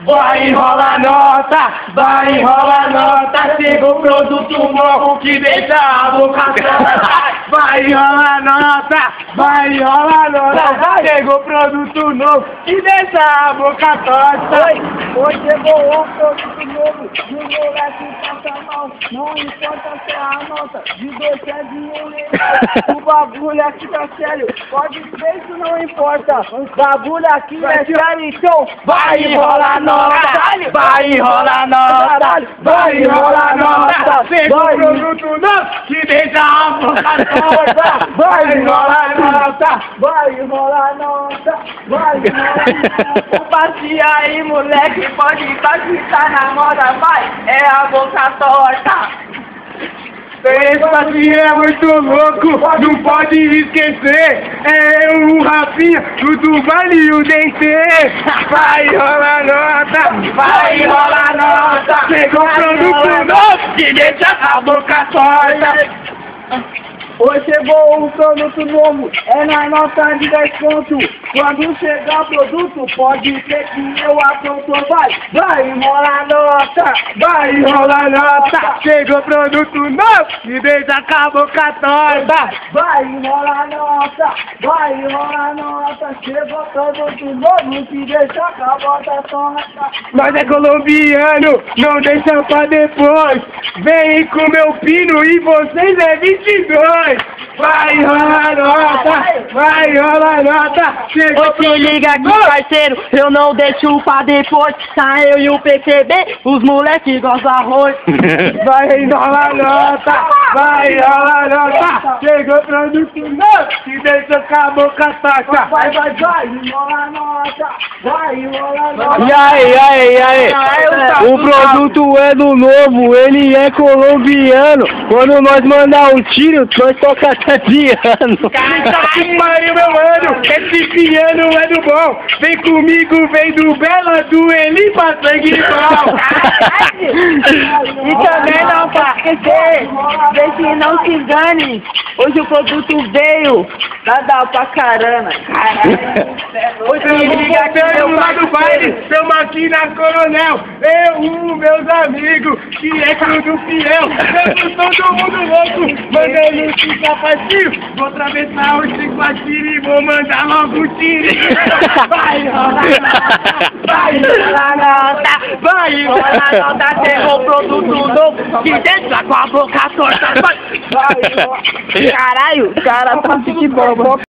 Vai enrolar nota, vai enrolar nota, chega o produto novo que deixa a boca torta. Vai enrolar nota, vai enrolar nota, chega o produto novo que deixa a boca torta. Oi, chegou um produto novo, e o moleque passa mal, não importa se é a nota, de 2 é de 1 real. O bagulho aqui tá sério, pode ver isso não importa, o bagulho aqui é sério, então vai enrolar nota, vai enrolar nota, vai enrolar nota, chega o produto novo que deixa a boca torta. Vai enrolar nota, vai enrolar nota, vai enrolar nota. Passe aí, moleque, pode tá na moda, vai, é a boca torta. Esse passinho é muito louco, não pode esquecer. É o Rafinha, o do Vale e o DC. Vai enrolar nota, vai enrolar nota. Chegou o produto novo que deixa a boca torta. Hoje chegou um produto novo, é na nota de 10 conto. Quando chegar o produto, pode ser que eu apronto. Vai enrolar nota, vai enrolar nota. Chegou o produto novo que deixa a boca torta. Vai enrolar nota, vai enrolar nota. Chegou o produto novo que deixa a boca torta. Nós é colombiano, não deixa pra depois. Vem com meu pino e vocês é 22. Vai enrolar nota, vai enrolar nota. Ô, se liga aqui, parceiro, eu não deixo pra depois. Tá eu e o PCB, os moleques gostam de arroz. Vai enrolar nota, vai enrolar nota. Chegou o produto novo que deixa com a boca torta. Vai enrolar nota, vai enrolar nota. E aí? O produto é do novo, ele é colombiano. Quando nós mandar um tiro, nós toca até piano. Que pariu, meu mano, esse piano é do bom. Vem comigo, vem do Bela, do Eli pra sangue bom. E também não pra esquecer, vê que não se engane. Hoje o produto veio, nada pra caramba. Hoje eu ligo lá do baile, estamos aqui na Coronel. Eu, meus amigos, que é tudo fiel. Estamos todo mundo louco, mandando ficar partiu. Vou atravessar o Chico e vou mandar logo o tiro. Vai enrolar nota, vai enrolar nota, vai enrolar nota. Chegou o produto novo que deixa com a boca torta. Caralho, o cara tá de boba.